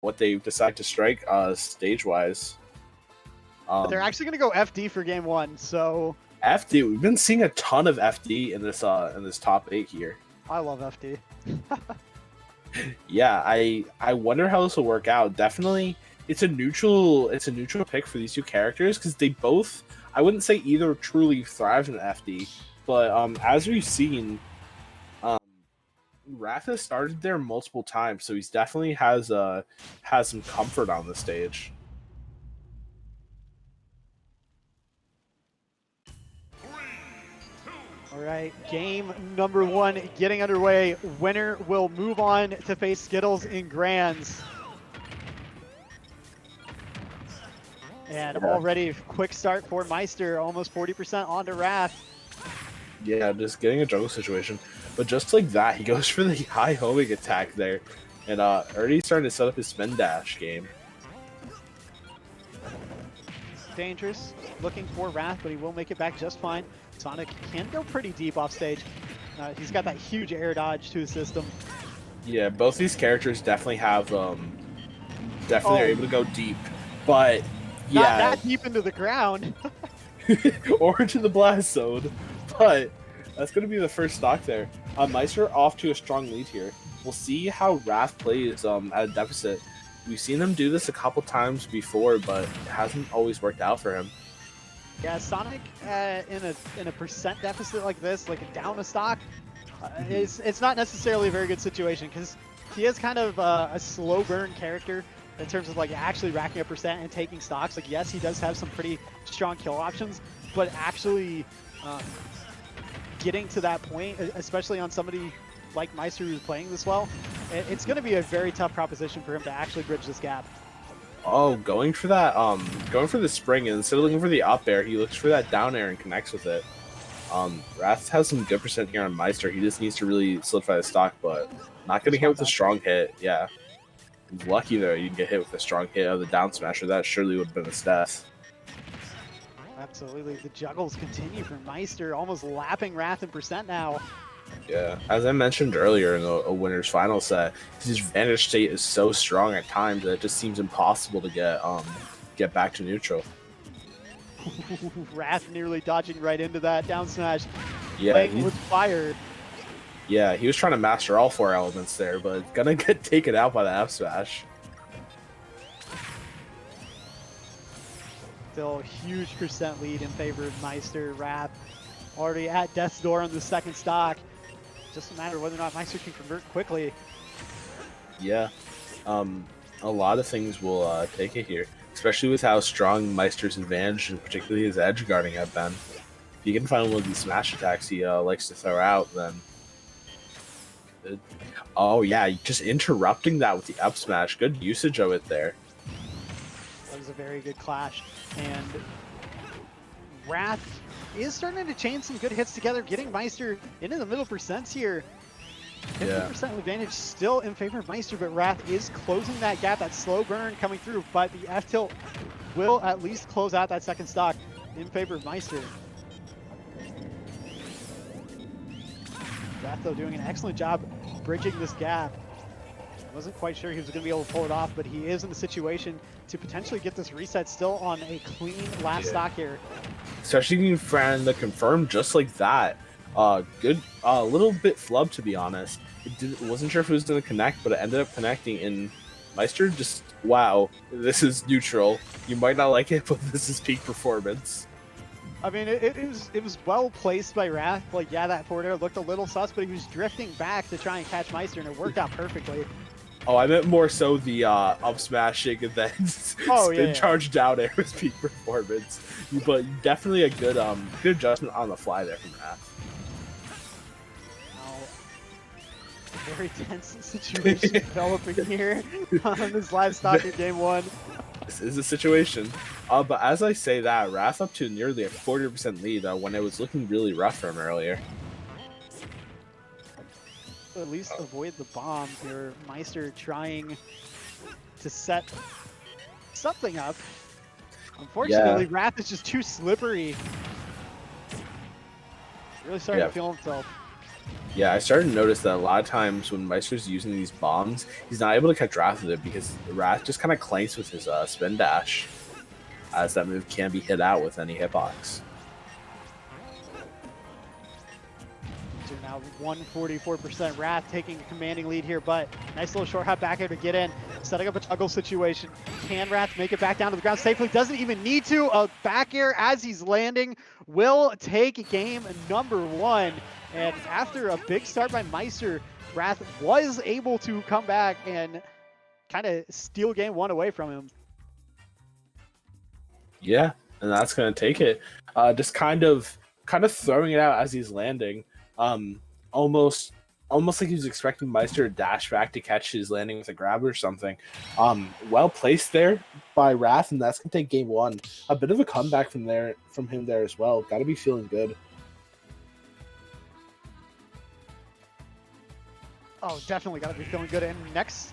what they decide to strike stage-wise. But they're actually going to go FD for game 1, so... FD, we've been seeing a ton of FD in this top 8 here. I love FD. Yeah, I wonder how this will work out. Definitely, it's a neutral pick for these two characters because they both, I wouldn't say either truly thrives in FD, but as we've seen, Wrath has started there multiple times, so he's definitely has some comfort on the stage. All right, game number 1 getting underway. Winner will move on to face Skittles in Grands. And already quick start for Maister, almost 40% onto Wrath. Yeah, just getting a jungle situation. But just like that, he goes for the high homing attack there. And already starting to set up his spin dash game. Dangerous, looking for Wrath, but he will make it back just fine. Sonic can go pretty deep off stage. He's got that huge air dodge to his system. Yeah, both these characters definitely have, are able to go deep. But, yeah. Not that deep into the ground. Or to the blast zone. But that's going to be the first stock there. Maister off to a strong lead here. We'll see how Wrath plays at a deficit. We've seen him do this a couple times before, but it hasn't always worked out for him. Yeah, Sonic in a percent deficit like this, like down a stock, it's not necessarily a very good situation because he is kind of a slow burn character in terms of like actually racking up percent and taking stocks. Like, yes, he does have some pretty strong kill options, but actually getting to that point, especially on somebody like Maister who's playing this well, it's going to be a very tough proposition for him to actually bridge this gap. Oh, going for that, going for the spring, and instead of looking for the up air, he looks for that down air and connects with it. Wrath has some good percent here on Maister. He just needs to really solidify the stock, but not getting hit with a strong hit. Yeah, he's lucky though. You can get hit with a strong hit of the down smasher. That surely would have been his death. Absolutely, the juggles continue for Maister, almost lapping Wrath in percent now. Yeah, as I mentioned earlier in a winner's final set, his vantage state is so strong at times that it just seems impossible to get back to neutral. Wrath nearly dodging right into that down smash. Yeah, playing with fire. Yeah, he was trying to master all 4 elements there, but gonna get taken out by the F smash. Still a huge percent lead in favor of Maister. Wrath already at death's door on the second stock. Just a matter of whether or not Maister can convert quickly. Yeah, a lot of things will take it here, especially with how strong Meister's advantage and particularly his edge guarding have been. If you can find one of these smash attacks he likes to throw out, then... Oh yeah, just interrupting that with the up smash. Good usage of it there. That was a very good clash. And Wrath is starting to chain some good hits together, getting Maister into the middle percents here. 50% advantage still in favor of Maister, but Wrath is closing that gap, that slow burn coming through, but the F-tilt will at least close out that second stock in favor of Maister. Wrath, though, doing an excellent job bridging this gap. Wasn't quite sure he was going to be able to pull it off, but he is in the situation to potentially get this reset still on a clean last stock here. Especially when you find the confirm just like that. Good, a little bit flub to be honest. Wasn't sure if it was going to connect, but it ended up connecting. And Maister just, wow, this is neutral. You might not like it, but this is peak performance. I mean, it was well placed by Wrath. Like, yeah, that forward air looked a little sus, but he was drifting back to try and catch Maister, and it worked out perfectly. Oh, I meant more so the up smashing and then spin charge down air was peak performance. But definitely a good good adjustment on the fly there from Wrath. Very tense situation developing here on this live stock in game 1. This is a situation. But as I say that, Wrath up to nearly a 40% lead when it was looking really rough for him earlier. At least avoid the bomb here. Maister trying to set something up. Unfortunately, Wrath is just too slippery. Really starting to feel himself. Yeah, I started to notice that a lot of times when Meister's using these bombs, he's not able to catch Wrath with it because Wrath just kind of clanks with his spin dash, as that move can be hit out with any hitbox. So now 144%. Wrath taking a commanding lead here, but nice little short hop back here to get in, setting up a juggle situation. Can Wrath make it back down to the ground safely? Doesn't even need to. A back air as he's landing will take game number 1. And after a big start by Maister, Wrath was able to come back and kind of steal game 1 away from him. Yeah, and that's gonna take it. Just kind of throwing it out as he's landing. Almost like he was expecting Meister to dash back to catch his landing with a grab or something. Well placed there by Wrath, and that's gonna take game 1. A bit of a comeback from him there as well. Got to be feeling good. Oh, definitely got to be feeling good. And next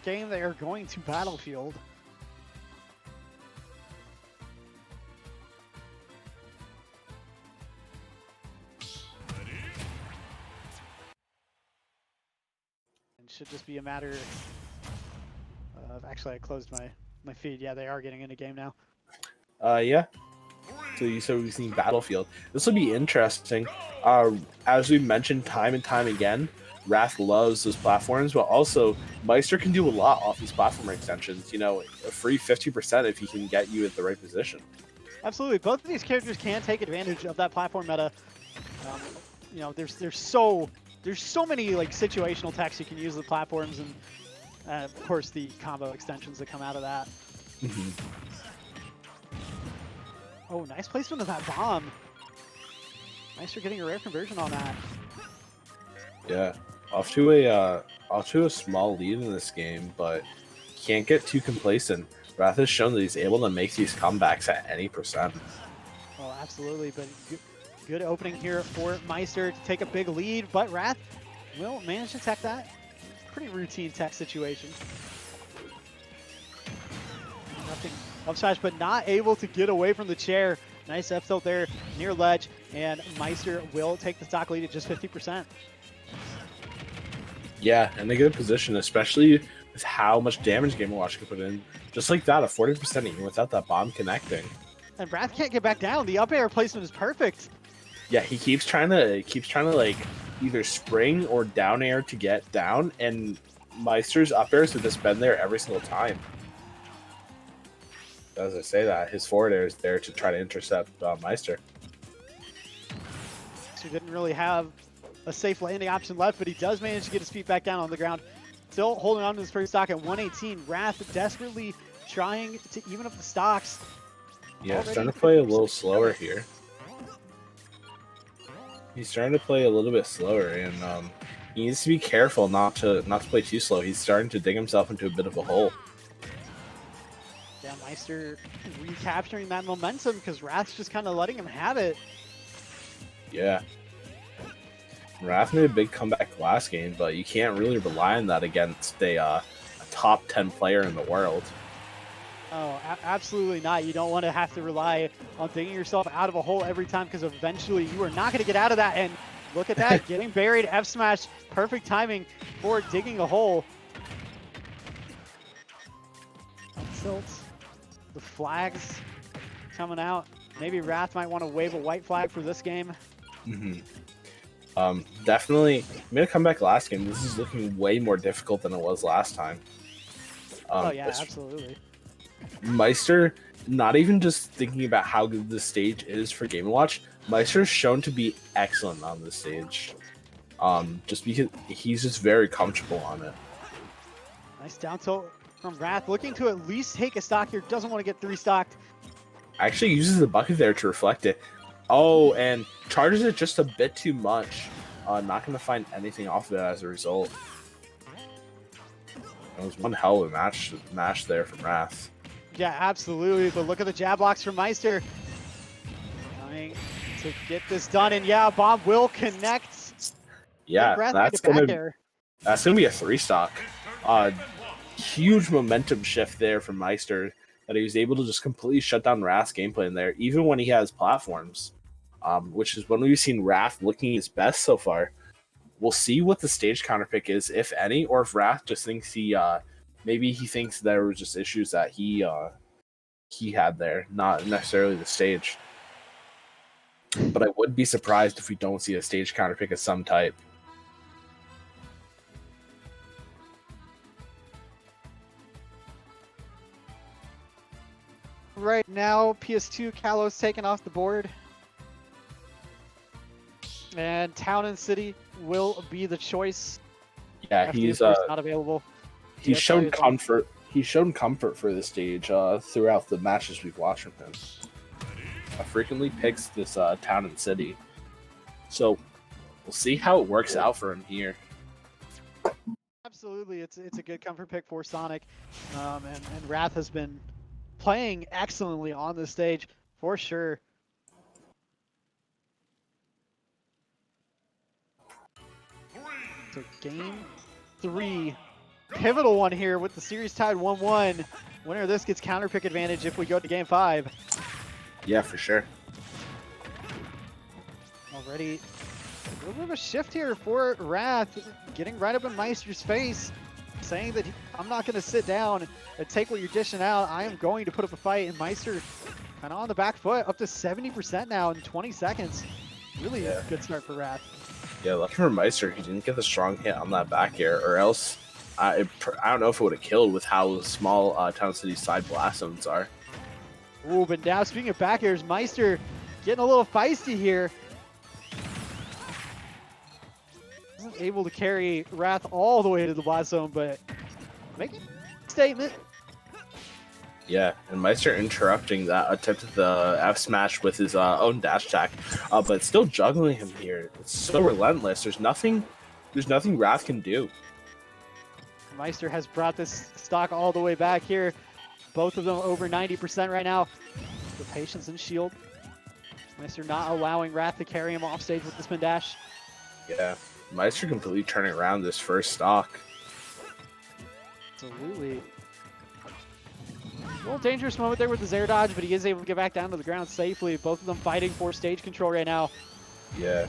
game, they are going to Battlefield. And should just be a matter of... Actually, I closed my feed. Yeah, they are getting into game now. Yeah. So we've seen Battlefield. This will be interesting. As we mentioned time and time again, Wrath loves those platforms, but also Meister can do a lot off these platform extensions. You know, a free 50% if he can get you at the right position. Absolutely, both of these characters can take advantage of that platform meta. You know, there's so many like situational attacks you can use with platforms, and of course the combo extensions that come out of that. Mm-hmm. Oh, nice placement of that bomb. Meister getting a rare conversion on that. Yeah, off to a small lead in this game, but can't get too complacent. Wrath has shown that he's able to make these comebacks at any percent. Oh, absolutely, but good opening here for Meister to take a big lead, but Wrath will manage to tech that. Pretty routine tech situation. Nothing up smash, but not able to get away from the chair. Nice F tilt there near ledge, and Meister will take the stock lead at just 50%. Yeah, in a good position, especially with how much damage Game & Watch can put in. Just like that, a 40% even without that bomb connecting. And Wrath can't get back down. The up air placement is perfect. Yeah, he keeps trying to like either spring or down air to get down, and Meister's up airs have just been there every single time. As I say that, his forward air is there to try to intercept Meister. So he didn't really have a safe landing option left, but he does manage to get his feet back down on the ground. Still holding on to his first stock at 118. Wrath desperately trying to even up the stocks. Yeah, starting to play a little slower here. He's starting to play a little bit slower, and he needs to be careful not to play too slow. He's starting to dig himself into a bit of a hole. Yeah, Meister recapturing that momentum because Wrath's just kind of letting him have it. Yeah. Wrath made a big comeback last game, but you can't really rely on that against a top 10 player in the world. Oh, absolutely not. You don't want to have to rely on digging yourself out of a hole every time, because eventually you are not going to get out of that. And look at that, getting buried, F smash, perfect timing for digging a hole. Tilt, the flags coming out. Maybe Wrath might want to wave a white flag for this game. Mm-hmm. Definitely made a comeback last game. This is looking way more difficult than it was last time. Oh yeah, absolutely. Meister, not even just thinking about how good the stage is for Game & Watch, Meister's shown to be excellent on this stage. Just because he's just very comfortable on it. Nice down tilt from Wrath, looking to at least take a stock here. Doesn't want to get 3 stocked. Actually uses the bucket there to reflect it. Oh, and charges it just a bit too much. Not going to find anything off of it as a result. It was one hell of a match there from Wrath. Yeah, absolutely. But look at the jab blocks from Meister. Trying to get this done, and yeah, bomb will connect. Yeah, that's gonna be a 3 stock. Huge momentum shift there from Meister, that he was able to just completely shut down Wrath's gameplay in there, even when he has platforms, which is when we've seen Wrath looking his best so far. we'll see what the stage counter pick is, if any, or if Wrath just thinks maybe he thinks there were just issues that he had there, not necessarily the stage. But I would be surprised if we don't see a stage counter pick of some type. Right now, PS2 Kalos taken off the board. And Town and City will be the choice. Yeah, he's not available. He's shown comfort. He's shown comfort for the stage throughout the matches we've watched from him. Frequently picks this Town and City, so we'll see how it works out for him here. Absolutely, it's a good comfort pick for Sonic, and Wrath has been playing excellently on the stage for sure. So game 3, pivotal one here with the series tied 1-1. Winner of this gets counter pick advantage if we go to game 5. Yeah, for sure. Already a little bit of a shift here for Wrath, getting right up in Maister's face, saying that I'm not going to sit down and take what you're dishing out. I am going to put up a fight. And Maister kind of on the back foot, up to 70% now in 20 seconds. Really a good start for Wrath. Yeah, lucky for Maister, he didn't get the strong hit on that back air, or else I don't know if it would have killed with how small Town City's side blast zones are. Ooh, but now speaking of back airs, Maister getting a little feisty here. Wasn't able to carry Wrath all the way to the blast zone, but making a statement. Yeah, and Maister interrupting that attempt at the F smash with his own dash attack, but still juggling him here. It's so relentless. There's nothing Wrath can do. Maister has brought this stock all the way back here. Both of them over 90% right now. The patience and shield. Maister not allowing Wrath to carry him off stage with the spin dash. Yeah, Maister completely turning around this first stock. Absolutely. A little dangerous moment there with the air dodge, but he is able to get back down to the ground safely. Both of them fighting for stage control right now. Yeah,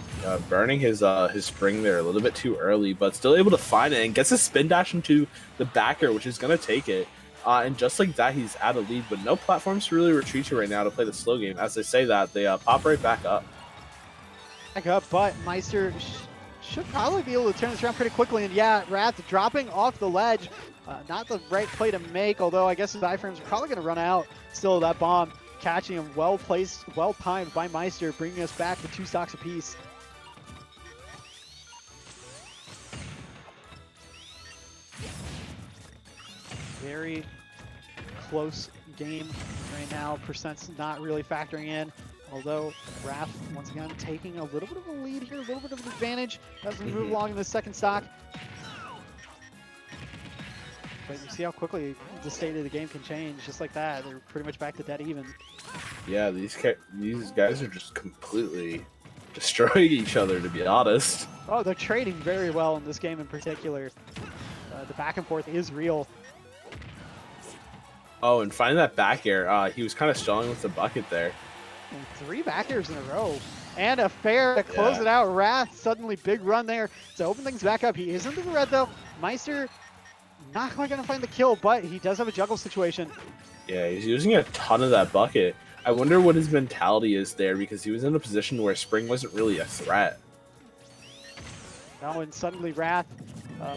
burning his spring there a little bit too early, but still able to find it and gets a spin dash into the backer, which is going to take it. And just like that, he's at a lead, but no platforms to really retreat to right now to play the slow game. As they say that, they pop right back up. Back up, but Maister should probably be able to turn this around pretty quickly. And yeah, Wrath dropping off the ledge. Not the right play to make, although I guess his iframes are probably going to run out. Still, that bomb catching him well placed, well timed by Maister, bringing us back to 2 stocks apiece. Very close game right now. Percent's not really factoring in, although Wrath once again taking a little bit of a lead here, a little bit of an advantage as we move along in the second stock. But you see how quickly the state of the game can change, just like that. They're pretty much back to dead even. Yeah, these guys are just completely destroying each other, to be honest. Oh, they're trading very well in this game in particular. The back and forth is real. Oh, and finding that back air, he was kind of stalling with the bucket there. And 3 back airs in a row. And a fair to close it out. Wrath, suddenly big run there to open things back up. He is into the red though. Maister not quite going to find the kill, but he does have a juggle situation. Yeah, he's using a ton of that bucket. I wonder what his mentality is there, because he was in a position where Spring wasn't really a threat. Now, and suddenly Wrath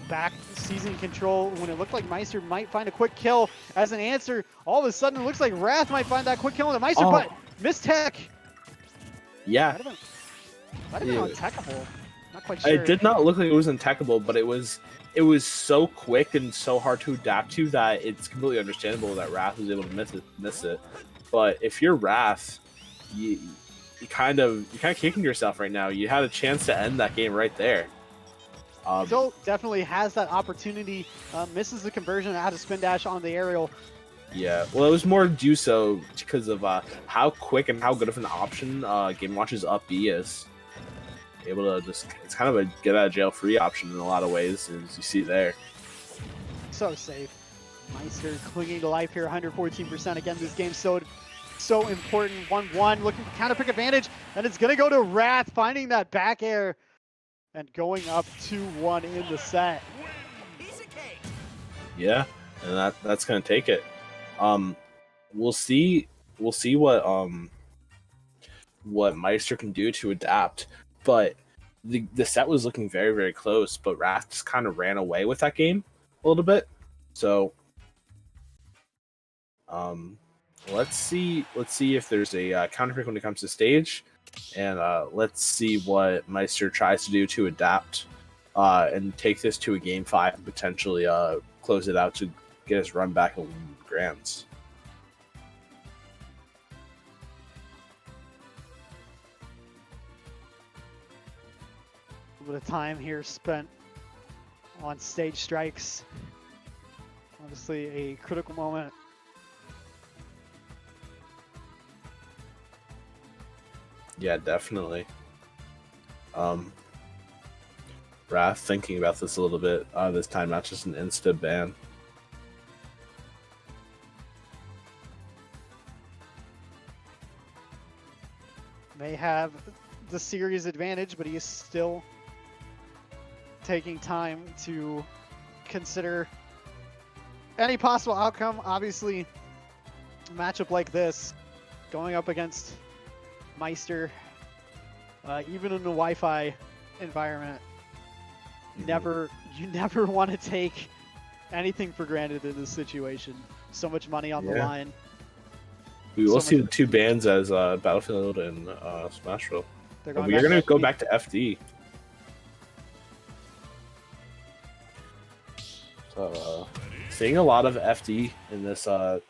back seizing control when it looked like Maister might find a quick kill. As an answer, all of a sudden it looks like Wrath might find that quick kill on the Maister, but missed tech. Yeah. Might have been untechable. Not quite sure. It did not look like it was untechable, but it was so quick and so hard to adapt to that it's completely understandable that Wrath was able to miss it. But if you're Wrath, you kind of kicking yourself right now. You had a chance to end that game right there. Still definitely has that opportunity. Misses the conversion out of spin dash on the aerial. Yeah, well, it was more due so because of how quick and how good of an option Game Watch's up B is. Able to it's kind of a get out of jail free option in a lot of ways, as you see there. So safe. Maister clinging to life here, 114%. Again, this game's so important. 1-1, looking for counter pick advantage, and it's gonna go to Wrath, finding that back air. and going up 2-1 in the set. Yeah, and that's gonna take it. We'll see what Meister can do to adapt, but the set was looking very, very close, but Wrath just kind of ran away with that game a little bit. So let's see if there's a counter pick when it comes to stage, and let's see what Meister tries to do to adapt and take this to a game 5 and potentially close it out to get his run back in Grands. A little bit of time here spent on stage strikes. Obviously a critical moment. Yeah, definitely. Wrath thinking about this a little bit this time, not just an insta ban. May have the series advantage, but he is still taking time to consider any possible outcome. Obviously, a matchup like this, going up against Meister, even in the Wi-Fi environment, you never want to take anything for granted in this situation. So much money on the line. We will see the two bans as Battlefield and Smashville. We're going to go back to FD. So, seeing a lot of FD in this top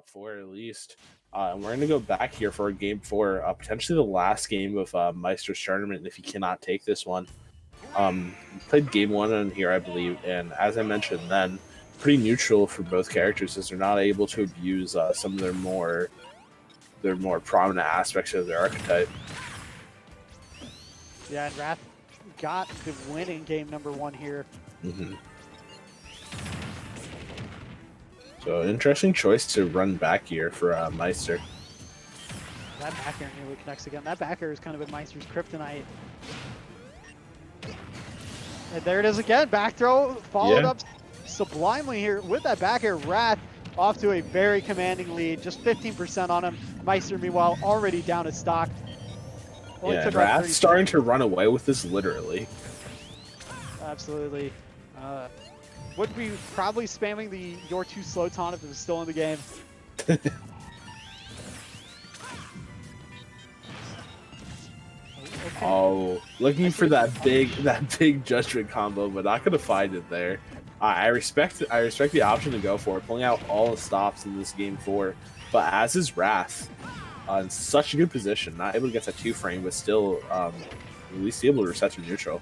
4 at least. And we're going to go back here for game 4, potentially the last game of Meister's tournament if he cannot take this one. Played game 1 on here, I believe, and as I mentioned then, pretty neutral for both characters as they're not able to abuse some of their more prominent aspects of their archetype. Yeah, and Wrath got the win in game number 1 here. So interesting choice to run back here for Meister. That back air nearly connects again. That back air is kind of been Meister's kryptonite. And there it is again. Back throw followed up sublimely here with that back air. Wrath off to a very commanding lead. Just 15% on him. Meister, meanwhile, already down at stock. Wrath starting to run away with this literally. Absolutely. Would be probably spamming the "you're too slow" taunt if it was still in the game. Okay. Oh, looking for that big judgment combo, but not gonna find it there. I respect the option to go for it, pulling out all the stops in this game 4, but as is Wrath, in such a good position, not able to get that 2-frame, but still at least able to reset to neutral.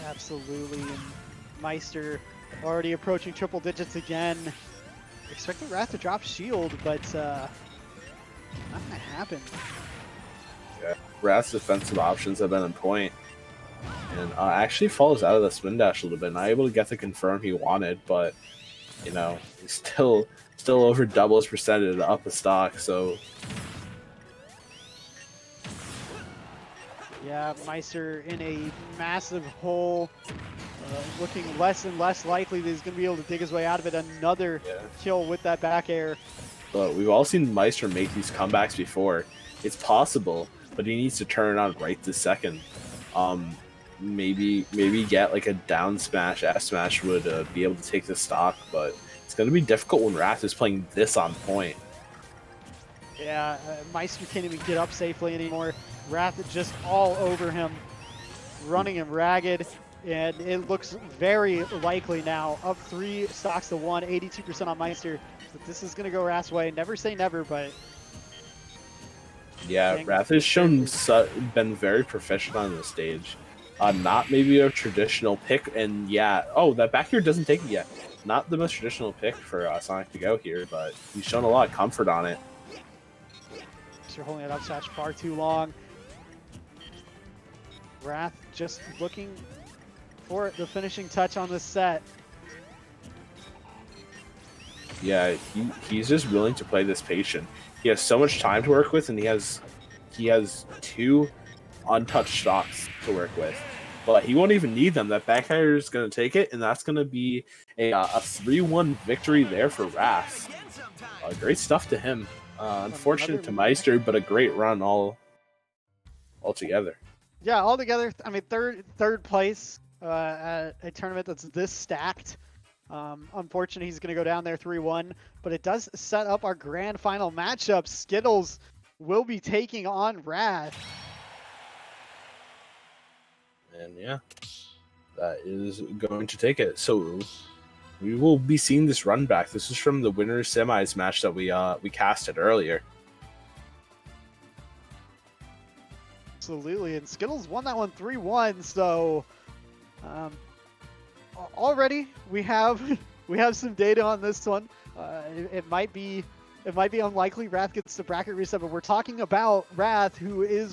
Absolutely. And Meister already approaching triple digits again. Expecting Wrath to drop shield, but not gonna happen. Yeah, Wrath's defensive options have been on point, and actually falls out of the spin dash a little bit. Not able to get the confirm he wanted, but you know, he's still over double his percentage up a stock. So yeah, Meister in a massive hole. Looking less and less likely that he's going to be able to dig his way out of it. Another kill with that back air. But we've all seen Meister make these comebacks before. It's possible, but he needs to turn it on right this second. Maybe get like a down smash, S smash would be able to take the stock, but it's going to be difficult when Wrath is playing this on point. Yeah, Meister can't even get up safely anymore. Wrath just all over him, running him ragged. And it looks very likely now, up 3 stocks to 1, 82% on Meister. But this is going to go Wrath's way. Never say never, but... Yeah, Wrath has been very proficient on the stage. Not maybe a traditional pick, and that back here doesn't take it yet. Not the most traditional pick for Sonic to go here, but he's shown a lot of comfort on it. Meister holding it up smash far too long. Wrath just looking for the finishing touch on this set. Yeah, he's just willing to play this patient. He has so much time to work with, and he has 2 untouched stocks to work with. But he won't even need them. That back air is going to take it, and that's going to be a 3-1 victory there for Wrath. Great stuff to him. Unfortunate to Maister, but a great run altogether. Yeah, altogether, I mean, third place at a tournament that's this stacked. Unfortunately, he's going to go down there 3-1, but it does set up our grand final matchup. Skittles will be taking on Wrath. And yeah, that is going to take it. So we will be seeing this run back. This is from the winners semis match that we casted earlier. Absolutely, and Skittles won that one 3-1. So already we have some data on this one. It might be unlikely Wrath gets the bracket reset, but we're talking about Wrath, who is